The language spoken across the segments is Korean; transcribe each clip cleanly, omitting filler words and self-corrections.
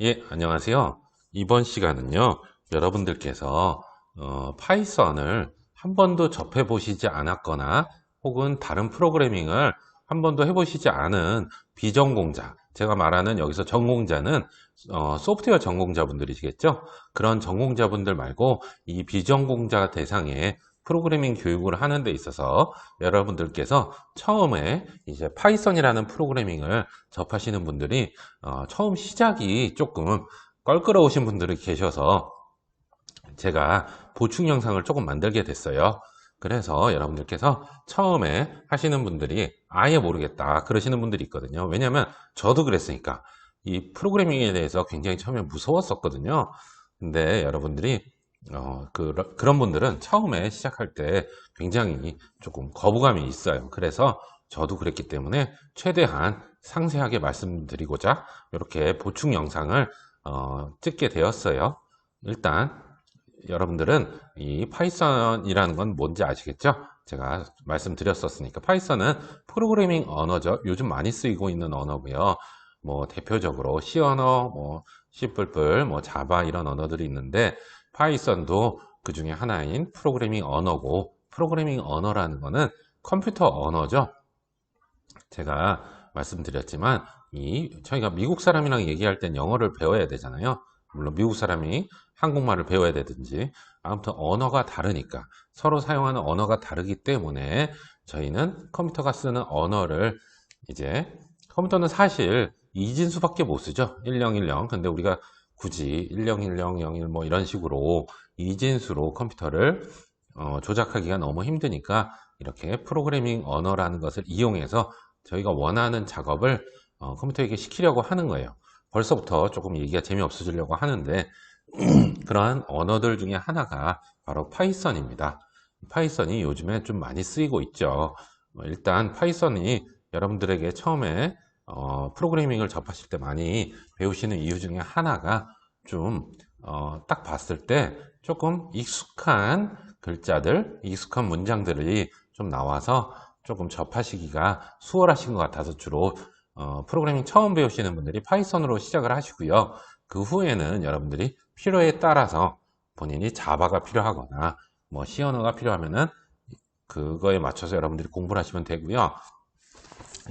예, 안녕하세요. 이번 시간은요, 여러분들께서 파이썬을 한 번도 접해 보시지 않았거나 혹은 다른 프로그래밍을 한 번도 해보시지 않은 비전공자, 제가 말하는 여기서 전공자는 소프트웨어 전공자분들이시겠죠? 그런 전공자분들 말고 이 비전공자 대상의 프로그래밍 교육을 하는 데 있어서 여러분들께서 처음에 이제 파이썬이라는 프로그래밍을 접하시는 분들이 처음 시작이 조금 껄끄러우신 분들이 계셔서 제가 보충 영상을 조금 만들게 됐어요. 그래서 여러분들께서 처음에 하시는 분들이 아예 모르겠다 그러시는 분들이 있거든요. 왜냐면 저도 그랬으니까 이 프로그래밍에 대해서 굉장히 처음에 무서웠었거든요. 근데 여러분들이 그런 분들은 처음에 시작할 때 굉장히 조금 거부감이 있어요. 그래서 저도 그랬기 때문에 최대한 상세하게 말씀드리고자 이렇게 보충 영상을 찍게 되었어요. 일단 여러분들은 이 파이썬이라는 건 뭔지 아시겠죠? 제가 말씀드렸었으니까 파이썬은 프로그래밍 언어죠. 요즘 많이 쓰이고 있는 언어고요. 뭐 대표적으로 C 언어, 뭐 C++, 뭐 자바 이런 언어들이 있는데 파이썬도 그 중에 하나인 프로그래밍 언어고 프로그래밍 언어라는 거는 컴퓨터 언어죠. 제가 말씀드렸지만 저희가 미국 사람이랑 얘기할 땐 영어를 배워야 되잖아요. 물론 미국 사람이 한국말을 배워야 되든지 아무튼 언어가 다르니까 서로 사용하는 언어가 다르기 때문에 저희는 컴퓨터가 쓰는 언어를 이제 컴퓨터는 사실 이진수밖에 못 쓰죠. 1010. 근데 우리가 굳이 101001 뭐 이런 식으로 이진수로 컴퓨터를 조작하기가 너무 힘드니까 이렇게 프로그래밍 언어라는 것을 이용해서 저희가 원하는 작업을 컴퓨터에게 시키려고 하는 거예요. 벌써부터 조금 얘기가 재미없어지려고 하는데 그러한 언어들 중에 하나가 바로 파이썬입니다. 파이썬이 요즘에 좀 많이 쓰이고 있죠. 일단 파이썬이 여러분들에게 처음에 프로그래밍을 접하실 때 많이 배우시는 이유 중에 하나가 좀 딱 봤을 때 조금 익숙한 글자들, 익숙한 문장들이 좀 나와서 조금 접하시기가 수월하신 것 같아서 주로 프로그래밍 처음 배우시는 분들이 파이썬으로 시작을 하시고요. 그 후에는 여러분들이 필요에 따라서 본인이 자바가 필요하거나 뭐 C 언어가 필요하면은 그거에 맞춰서 여러분들이 공부를 하시면 되고요.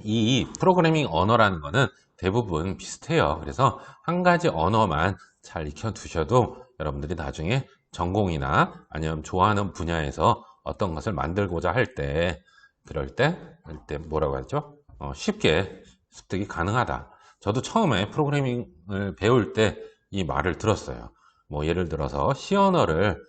이 프로그래밍 언어라는 거는 대부분 비슷해요. 그래서 한 가지 언어만 잘 익혀두셔도 여러분들이 나중에 전공이나 아니면 좋아하는 분야에서 어떤 것을 만들고자 할 때, 그럴 때 뭐라고 하죠? 쉽게 습득이 가능하다. 저도 처음에 프로그래밍을 배울 때 이 말을 들었어요. 뭐 예를 들어서 C 언어를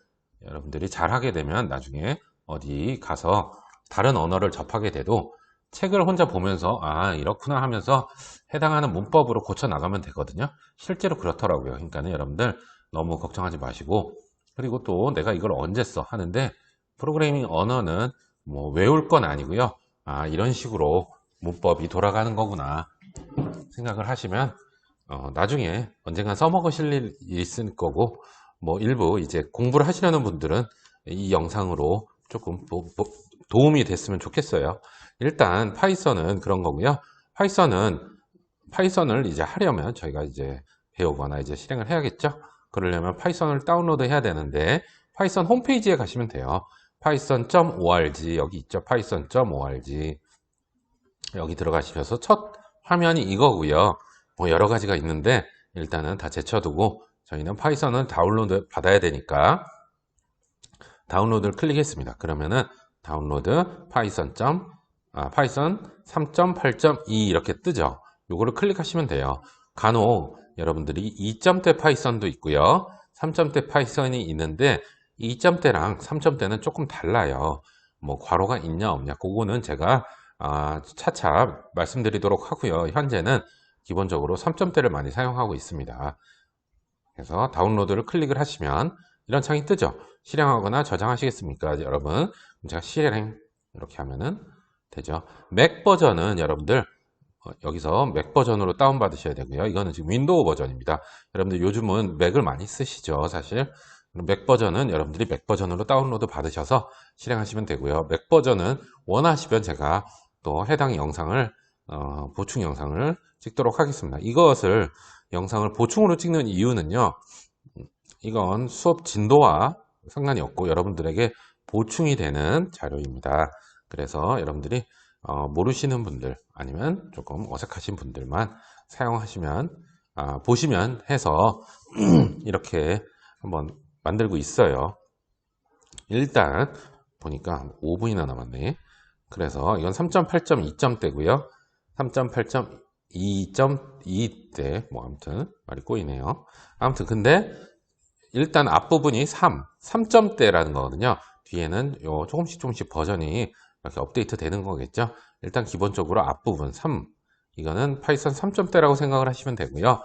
여러분들이 잘 하게 되면 나중에 어디 가서 다른 언어를 접하게 돼도 책을 혼자 보면서 아 이렇구나 하면서 해당하는 문법으로 고쳐 나가면 되거든요. 실제로 그렇더라고요. 그러니까 여러분들 너무 걱정하지 마시고, 그리고 또 내가 이걸 언제 써 하는데 프로그래밍 언어는 뭐 외울 건 아니고요. 아 이런 식으로 문법이 돌아가는 거구나 생각을 하시면 나중에 언젠간 써먹으실 일이 있을 거고, 뭐 일부 이제 공부를 하시려는 분들은 이 영상으로 조금 도움이 됐으면 좋겠어요. 일단 파이썬은 그런 거고요. 파이썬을 이제 하려면 저희가 이제 배우거나 이제 실행을 해야겠죠. 그러려면 파이썬을 다운로드 해야 되는데 파이썬 홈페이지에 가시면 돼요. python.org 여기 있죠. python.org 여기 들어가시면서 첫 화면이 이거고요. 뭐 여러 가지가 있는데 일단은 다 제쳐두고 저희는 파이썬을 다운로드 받아야 되니까 다운로드를 클릭했습니다. 그러면은 다운로드 파이썬 3.8.2 이렇게 뜨죠. 요거를 클릭하시면 돼요. 간혹 여러분들이 2점대 파이썬도 있고요. 3점대 파이썬이 있는데 2점대랑 3점대는 조금 달라요. 뭐 괄호가 있냐 없냐 그거는 제가 차차 말씀드리도록 하고요. 현재는 기본적으로 3점대를 많이 사용하고 있습니다. 그래서 다운로드를 클릭을 하시면 이런 창이 뜨죠. 실행하거나 저장하시겠습니까, 여러분? 제가 실행 이렇게 하면은 되죠. 맥 버전은 여러분들 여기서 맥 버전으로 다운받으셔야 되고요. 이거는 지금 윈도우 버전입니다. 여러분들 요즘은 맥을 많이 쓰시죠, 사실. 맥 버전은 여러분들이 맥 버전으로 다운로드 받으셔서 실행하시면 되고요. 맥 버전은 원하시면 제가 또 해당 영상을 보충 영상을 찍도록 하겠습니다. 이것을 영상을 보충으로 찍는 이유는요, 이건 수업 진도와 상관이 없고 여러분들에게 보충이 되는 자료입니다. 그래서 여러분들이 모르시는 분들 아니면 조금 어색하신 분들만 사용하시면 보시면 해서 이렇게 한번 만들고 있어요. 일단 보니까 5분이나 남았네. 그래서 이건 3.8.2 점대고요. 3.8.2.2대 뭐 아무튼 말이 꼬이네요. 아무튼 근데 일단 앞부분이 3점대라는 거거든요. 뒤에는 요 조금씩 버전이 이렇게 업데이트 되는 거겠죠. 일단 기본적으로 앞부분 3, 이거는 파이썬 3점대라고 생각을 하시면 되고요.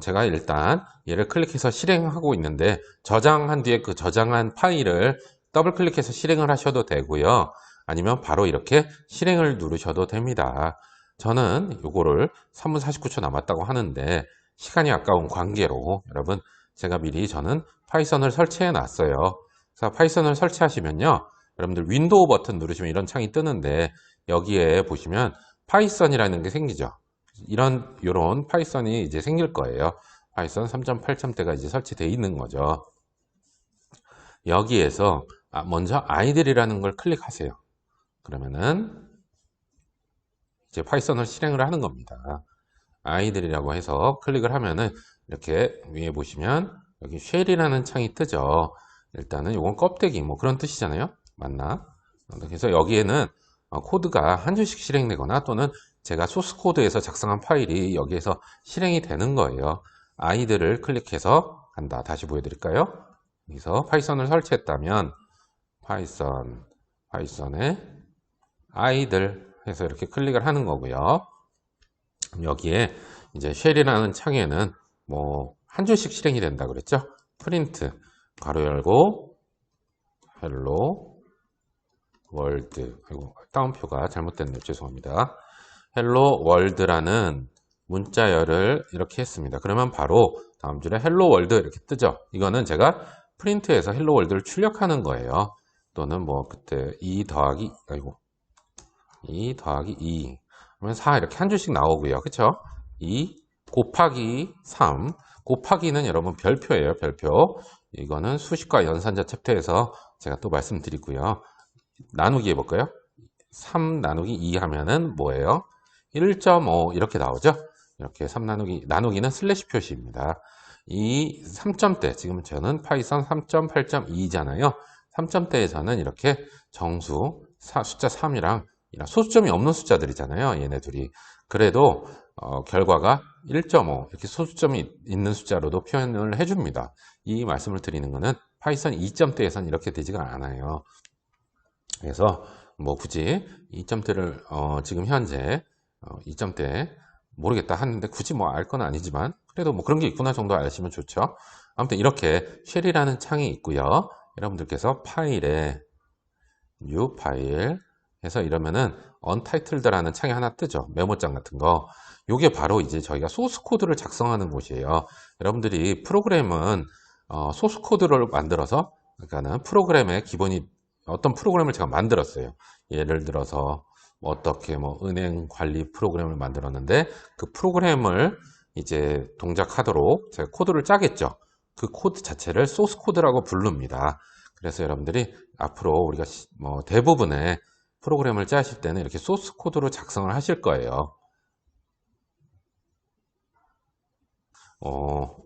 제가 일단 얘를 클릭해서 실행하고 있는데 저장한 뒤에 그 저장한 파일을 더블 클릭해서 실행을 하셔도 되고요. 아니면 바로 이렇게 실행을 누르셔도 됩니다. 저는 요거를 3분 49초 남았다고 하는데 시간이 아까운 관계로 여러분 제가 미리 저는 파이썬을 설치해 놨어요. 그래서 파이썬을 설치하시면요, 여러분들 윈도우 버튼 누르시면 이런 창이 뜨는데 여기에 보시면 파이썬이라는 게 생기죠. 요런 파이썬이 이제 생길 거예요. 파이썬 3.8점대가 이제 설치되어 있는 거죠. 여기에서 먼저 아이들이라는 걸 클릭하세요. 그러면은 이제 파이썬을 실행을 하는 겁니다. 아이들이라고 해서 클릭을 하면은 이렇게 위에 보시면 여기 쉘이라는 창이 뜨죠. 일단은 이건 껍데기 뭐 그런 뜻이잖아요. 맞나? 그래서 여기에는 코드가 한 줄씩 실행되거나 또는 제가 소스 코드에서 작성한 파일이 여기에서 실행이 되는 거예요. 아이들을 클릭해서 간다. 다시 보여드릴까요? 여기서 파이썬을 설치했다면 파이썬에 아이들 해서 이렇게 클릭을 하는 거고요. 여기에 이제 쉘이라는 창에는 뭐 한 줄씩 실행이 된다 그랬죠. 프린트 가로 열고 헬로 월드, 아이고 따옴표가 잘못됐네요. 죄송합니다. 헬로 월드라는 문자열을 이렇게 했습니다. 그러면 바로 다음 줄에 헬로 월드 이렇게 뜨죠. 이거는 제가 프린트에서 헬로 월드를 출력하는 거예요. 또는 뭐 그때 2 더하기 2 그러면 4 이렇게 한 줄씩 나오고요. 그쵸? 2 곱하기 3 곱하기는 여러분 별표예요. 별표. 이거는 수식과 연산자 챕터에서 제가 또 말씀드리고요. 나누기 해볼까요? 3 나누기 2 하면은 뭐예요? 1.5 이렇게 나오죠? 이렇게 3 나누기는 슬래시 표시입니다. 이 3점대, 지금 저는 파이썬 3.8.2잖아요. 3점대에서는 이렇게 정수, 숫자 3이랑 소수점이 없는 숫자들이잖아요. 얘네 둘이. 그래도 결과가 1.5 이렇게 소수점이 있는 숫자로도 표현을 해줍니다. 이 말씀을 드리는 거는 파이썬 2점대에서는 이렇게 되지가 않아요. 그래서 뭐 굳이 2점대를 지금 현재 2점대 모르겠다 하는데 굳이 뭐 알 건 아니지만 그래도 뭐 그런 게 있구나 정도 아시면 좋죠. 아무튼 이렇게 쉘이라는 창이 있고요. 여러분들께서 파일에 new 파일 해서 이러면은 untitled라는 창이 하나 뜨죠. 메모장 같은 거. 요게 바로 이제 저희가 소스 코드를 작성하는 곳이에요. 여러분들이 프로그램은 소스 코드를 만들어서, 그러니까는 프로그램의 기본이 어떤 프로그램을 제가 만들었어요. 예를 들어서 어떻게 뭐 은행 관리 프로그램을 만들었는데 그 프로그램을 이제 동작하도록 제가 코드를 짜겠죠. 그 코드 자체를 소스 코드라고 부릅니다. 그래서 여러분들이 앞으로 우리가 뭐 대부분의 프로그램을 짜실 때는 이렇게 소스 코드로 작성을 하실 거예요.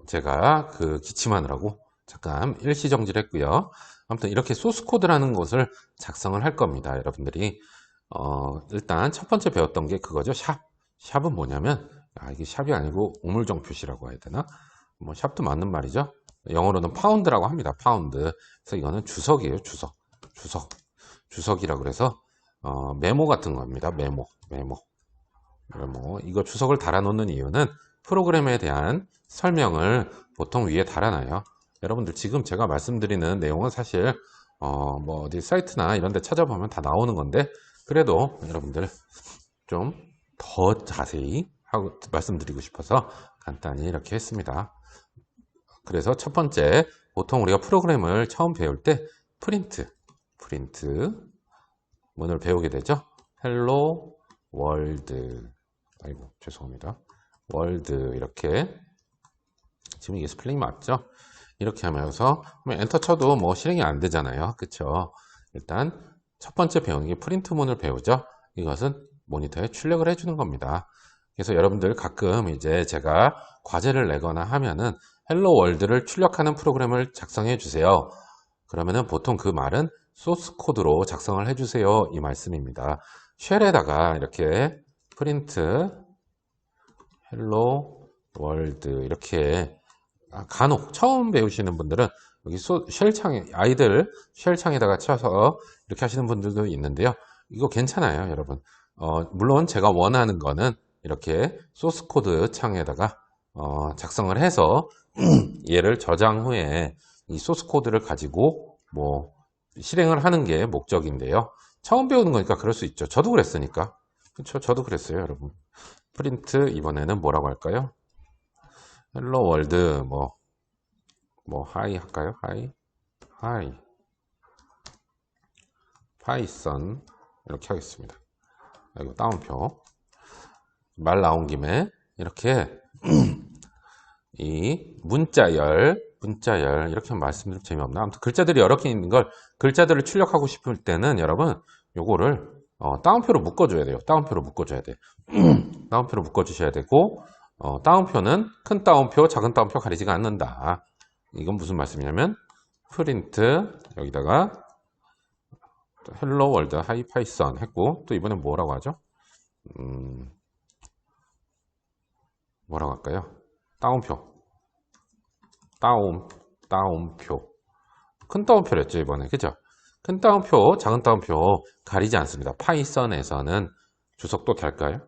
제가 그 기침하느라고 잠깐 일시정지를 했고요. 아무튼 이렇게 소스 코드라는 것을 작성을 할 겁니다. 여러분들이 일단 첫 번째 배웠던 게 그거죠. 샵은 뭐냐면 이게 샵이 아니고 우물정 표시라고 해야 되나? 뭐 샵도 맞는 말이죠. 영어로는 파운드라고 합니다. 파운드. 그래서 이거는 주석이에요. 주석이라고 그래서 메모 같은 겁니다. 메모. 이거 주석을 달아놓는 이유는 프로그램에 대한 설명을 보통 위에 달아놔요. 여러분들 지금 제가 말씀드리는 내용은 사실 뭐 어디 사이트나 이런 데 찾아보면 다 나오는 건데 그래도 여러분들 좀 더 자세히 하고 말씀드리고 싶어서 간단히 이렇게 했습니다. 그래서 첫 번째, 보통 우리가 프로그램을 처음 배울 때 프린트 문을 배우게 되죠. 헬로 월드 아이고 죄송합니다. 월드 이렇게 지금 이게 스펠링 맞죠? 이렇게 하면서 엔터 쳐도 뭐 실행이 안 되잖아요. 그쵸? 일단 첫 번째 배우는 게 프린트문을 배우죠. 이것은 모니터에 출력을 해주는 겁니다. 그래서 여러분들 가끔 이제 제가 과제를 내거나 하면은 헬로 월드를 출력하는 프로그램을 작성해 주세요. 그러면은 보통 그 말은 소스 코드로 작성을 해 주세요. 이 말씀입니다. 쉘에다가 이렇게 프린트 헬로 월드 이렇게 간혹 처음 배우시는 분들은 여기 쉘 창에 아이들 쉘 창에다가 쳐서 이렇게 하시는 분들도 있는데요. 이거 괜찮아요, 여러분. 물론 제가 원하는 거는 이렇게 소스 코드 창에다가 작성을 해서 얘를 저장 후에 이 소스 코드를 가지고 뭐 실행을 하는 게 목적인데요. 처음 배우는 거니까 그럴 수 있죠. 저도 그랬으니까. 그렇죠? 저도 그랬어요, 여러분. 프린트 이번에는 뭐라고 할까요? 헬로 월드 뭐 하이 할까요? 하이 파이썬 이렇게 하겠습니다. 이거 따옴표 말 나온 김에 이렇게 이 문자열 이렇게 말씀드리면 재미없나? 아무튼 글자들이 여러 개 있는 걸 글자들을 출력하고 싶을 때는 여러분 요거를 따옴표로 묶어줘야 돼요. 따옴표로 묶어줘야 돼. 따옴표로 묶어주셔야 되고 따옴표는 큰 따옴표, 작은 따옴표 가리지가 않는다. 이건 무슨 말씀이냐면 프린트 여기다가 헬로 월드 하이 파이썬 했고 또 이번엔 뭐라고 하죠? 뭐라고 할까요? 따옴표 따옴표 큰 따옴표랬죠 이번에 그죠? 큰 따옴표 작은 따옴표 가리지 않습니다. 파이썬에서는 주석 또 달까요?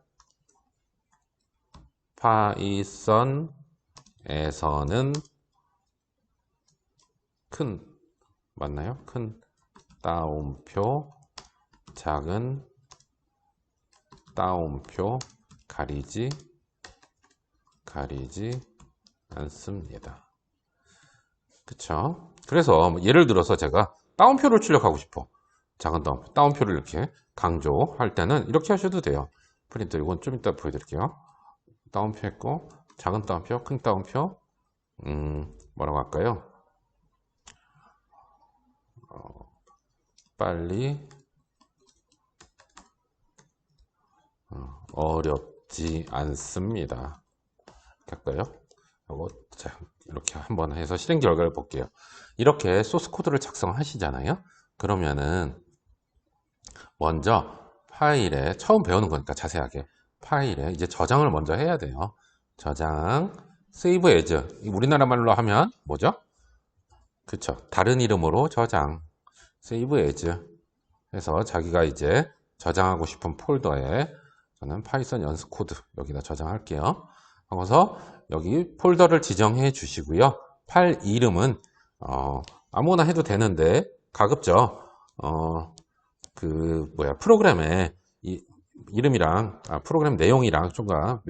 파이썬에서는 큰 맞나요? 큰 따옴표 작은 따옴표 가리지 않습니다. 그쵸? 그래서 예를 들어서 제가 따옴표를 출력하고 싶어. 작은 따옴표를 이렇게 강조할 때는 이렇게 하셔도 돼요. 프린트 이건 좀 이따 보여드릴게요. 따옴표 했고 작은 따옴표, 큰 따옴표 뭐라고 할까요? 빨리 어렵지 않습니다. 할까요? 이렇게 한번 해서 실행 결과를 볼게요. 이렇게 소스 코드를 작성하시잖아요. 그러면은 먼저 파일에 처음 배우는 거니까 자세하게 파일에 이제 저장을 먼저 해야 돼요. 저장 save as 우리나라 말로 하면 뭐죠? 그쵸? 다른 이름으로 저장 save as 해서 자기가 이제 저장하고 싶은 폴더에 저는 파이썬 연습 코드 여기다 저장할게요. 하고서 여기 폴더를 지정해 주시고요. 파일 이름은 아무거나 해도 되는데 가급적 프로그램의 이름이랑 프로그램 내용이랑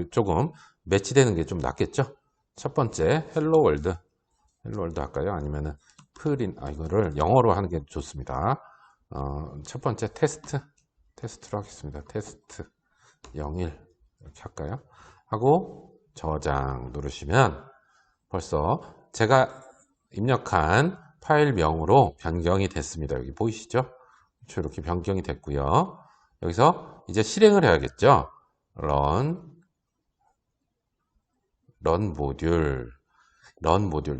조금 매치되는 게 좀 낫겠죠. 첫 번째 헬로 월드 할까요? 아니면은 이거를 영어로 하는 게 좋습니다. 첫 번째 테스트로 하겠습니다. 테스트 01 이렇게 할까요? 하고 저장 누르시면 벌써 제가 입력한 파일명으로 변경이 됐습니다. 여기 보이시죠? 이렇게 변경이 됐고요. 여기서 이제 실행을 해야겠죠. 런 모듈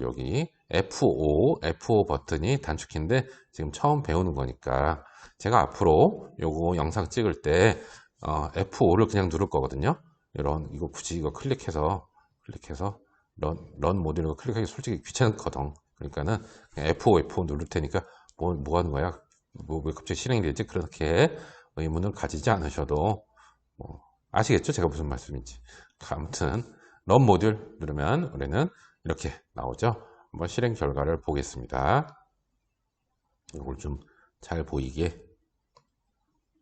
여기 F5 버튼이 단축키인데 지금 처음 배우는 거니까 제가 앞으로 요거 영상 찍을 때 F5를 그냥 누를 거거든요. 이거 굳이 이거 클릭해서 런 모듈을 클릭하기 솔직히 귀찮거든. 그러니까는 그냥 F5 누를 테니까 뭐 하는 거야? 왜 갑자기 실행이 되지? 그렇게 의문을 가지지 않으셔도 아시겠죠? 제가 무슨 말씀인지. 아무튼 런 모듈 누르면 우리는 이렇게 나오죠. 한번 실행 결과를 보겠습니다. 이걸 좀 잘 보이게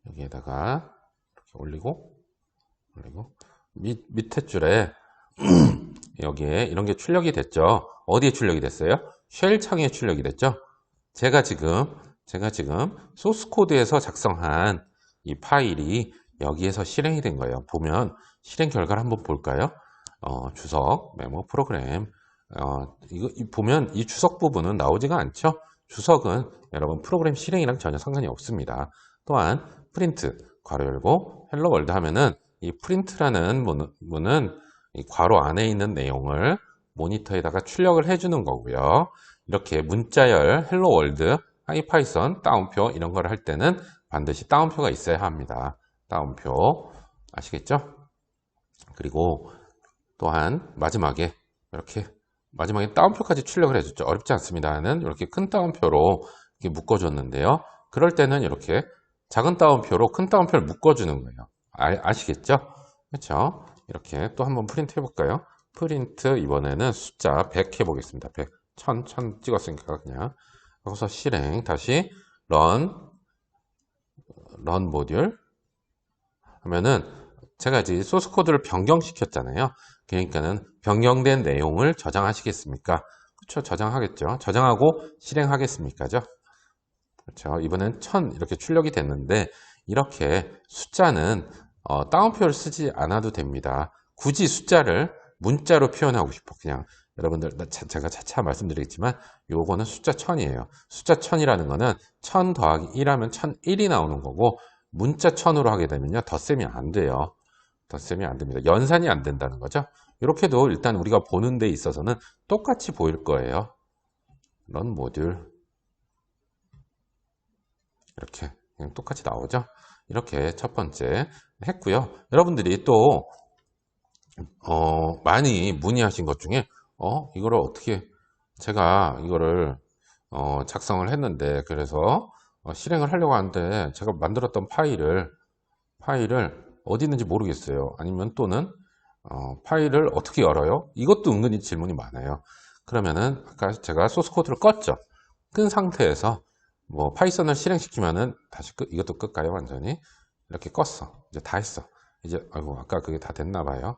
여기에다가 이렇게 올리고 밑에 줄에 여기에 이런 게 출력이 됐죠. 어디에 출력이 됐어요? 쉘 창에 출력이 됐죠. 제가 지금 소스 코드에서 작성한 이 파일이 여기에서 실행이 된 거예요. 보면 실행 결과를 한번 볼까요? 주석 메모 프로그램. 이거 보면 이 주석 부분은 나오지가 않죠? 주석은 여러분 프로그램 실행이랑 전혀 상관이 없습니다. 또한 프린트 괄호 열고 헬로 월드 하면은 이 프린트라는 문은 이 괄호 안에 있는 내용을 모니터에다가 출력을 해주는 거고요. 이렇게 문자열 헬로 월드 하이파이썬 따옴표 이런 걸 할 때는 반드시 따옴표가 있어야 합니다. 따옴표 아시겠죠? 그리고 또한 마지막에 이렇게 마지막에 따옴표까지 출력을 해줬죠. 어렵지 않습니다는 이렇게 큰 따옴표로 이렇게 묶어줬는데요. 그럴 때는 이렇게 작은 따옴표로 큰 따옴표를 묶어주는 거예요. 아시겠죠? 그렇죠? 이렇게 또 한번 프린트 해볼까요? 프린트 이번에는 숫자 100 해보겠습니다. 100, 1000 찍었으니까 그냥 여기서 실행 다시 런 모듈 하면은 제가 이제 소스 코드를 변경시켰잖아요. 그러니까는 변경된 내용을 저장하시겠습니까? 그렇죠. 저장하겠죠. 저장하고 실행하겠습니까죠? 그렇죠. 이번엔 1000 이렇게 출력이 됐는데 이렇게 숫자는 따옴표를 쓰지 않아도 됩니다. 굳이 숫자를 문자로 표현하고 싶어. 그냥 여러분들 제가 차차 말씀드리겠지만 요거는 숫자 1000이에요. 숫자 1000이라는 거는 1000 더하기 1 하면 1001이 나오는 거고 문자 1000으로 하게 되면요. 덧셈이 안 돼요. 덧셈이 안 됩니다. 연산이 안 된다는 거죠. 이렇게도 일단 우리가 보는 데 있어서는 똑같이 보일 거예요. 런 모듈 이렇게 그냥 똑같이 나오죠. 이렇게 첫 번째 했고요. 여러분들이 또 많이 문의하신 것 중에 이거를 어떻게 제가 이거를 작성을 했는데 그래서 실행을 하려고 하는데 제가 만들었던 파일을 어디 있는지 모르겠어요. 아니면 또는 파일을 어떻게 열어요? 이것도 은근히 질문이 많아요. 그러면은 아까 제가 소스 코드를 껐죠. 끈 상태에서 뭐 파이썬을 실행시키면은 다시 이것도 끌까요? 완전히 이렇게 껐어. 이제 다 했어. 이제 아이고 아까 그게 다 됐나 봐요.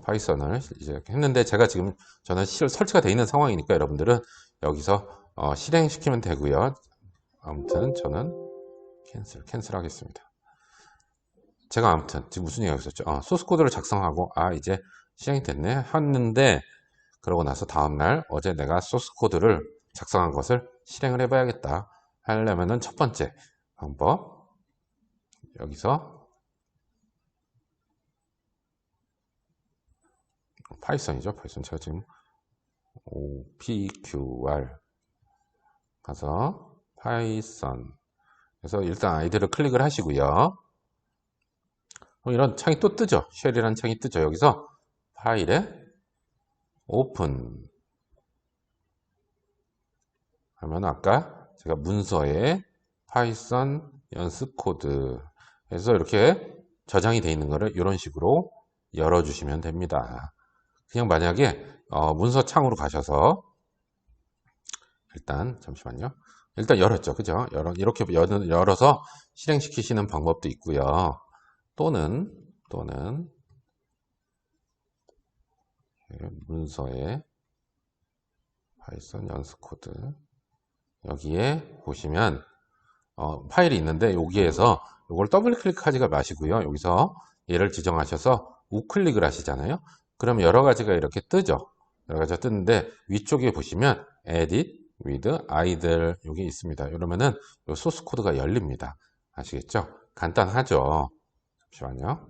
파이썬을 이제 했는데 제가 지금 저는 설치가 되어 있는 상황이니까 여러분들은 여기서 실행시키면 되고요. 아무튼 저는 캔슬 하겠습니다. 제가 아무튼 지금 무슨 얘기가 있었죠? 소스 코드를 작성하고 이제 실행이 됐네 했는데 그러고 나서 다음날 어제 내가 소스 코드를 작성한 것을 실행을 해봐야겠다 하려면은 첫 번째 방법 여기서 파이썬이죠. 파이썬 제가 지금 OPQR 가서 파이썬 그래서 일단 아이디를 클릭을 하시고요. 이런 창이 또 뜨죠. 쉘이라는 창이 뜨죠. 여기서 파일에 오픈 하면 아까 제가 문서에 파이썬 연습 코드 해서 이렇게 저장이 되어 있는 거를 이런 식으로 열어주시면 됩니다. 그냥 만약에 문서 창으로 가셔서 일단 잠시만요. 일단 열었죠. 그죠? 이렇게 열어서 실행시키시는 방법도 있고요. 또는 문서에 파이썬 연습 코드 여기에 보시면 파일이 있는데 여기에서 이걸 더블 클릭하지가 마시고요. 여기서 얘를 지정하셔서 우클릭을 하시잖아요. 그럼 여러 가지가 이렇게 뜨죠. 여러 가지가 뜨는데 위쪽에 보시면 edit with idle 여기 있습니다. 이러면은 이 소스 코드가 열립니다. 아시겠죠? 간단하죠. 잠시만요.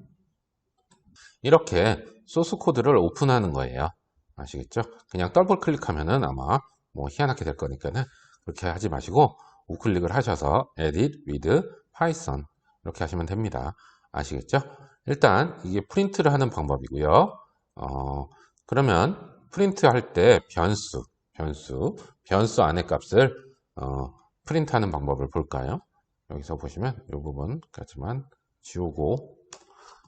이렇게 소스 코드를 오픈하는 거예요. 아시겠죠? 그냥 더블 클릭하면은 아마 뭐 희한하게 될 거니까는 그렇게 하지 마시고 우클릭을 하셔서 edit with python 이렇게 하시면 됩니다. 아시겠죠? 일단 이게 프린트를 하는 방법이고요. 그러면 프린트 할 때 변수 안의 값을 프린트하는 방법을 볼까요? 여기서 보시면 이 부분까지만 지우고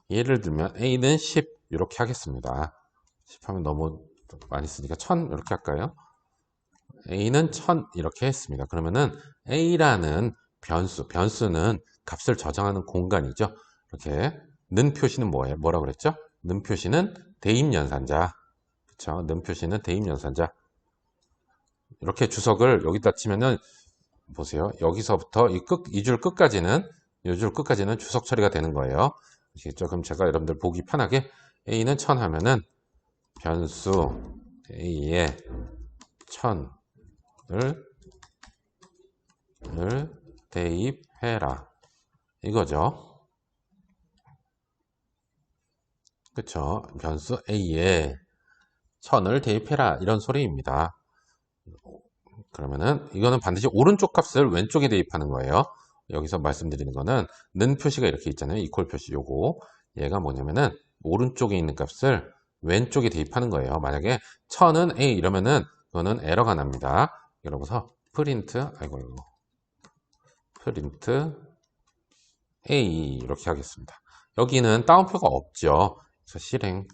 예를 들면 A는 10 이렇게 하겠습니다. 10 하면 너무 많이 쓰니까 1000 이렇게 할까요? A는 1000 이렇게 했습니다. 그러면은 A라는 변수는 값을 저장하는 공간이죠. 이렇게 는 표시는 뭐라 그랬죠? 는 표시는 대입연산자. 그렇죠? 는 표시는 대입연산자. 이렇게 주석을 여기다 치면은 보세요. 여기서부터 이 줄 끝까지는 주석 처리가 되는 거예요. 아시겠죠? 그럼 제가 여러분들 보기 편하게 A는 1000 하면은 변수 A에 1000을 대입해라. 이거죠. 그쵸? 변수 A에 1000을 대입해라. 이런 소리입니다. 그러면은 이거는 반드시 오른쪽 값을 왼쪽에 대입하는 거예요. 여기서 말씀드리는 거는 는 표시가 이렇게 있잖아요. 이퀄 표시 요거. 얘가 뭐냐면은 오른쪽에 있는 값을 왼쪽에 대입하는 거예요. 만약에 1000은 A 이러면은 그거는 에러가 납니다. 그러고서 프린트 A 이렇게 하겠습니다. 여기는 따옴표가 없죠. 그래서 실행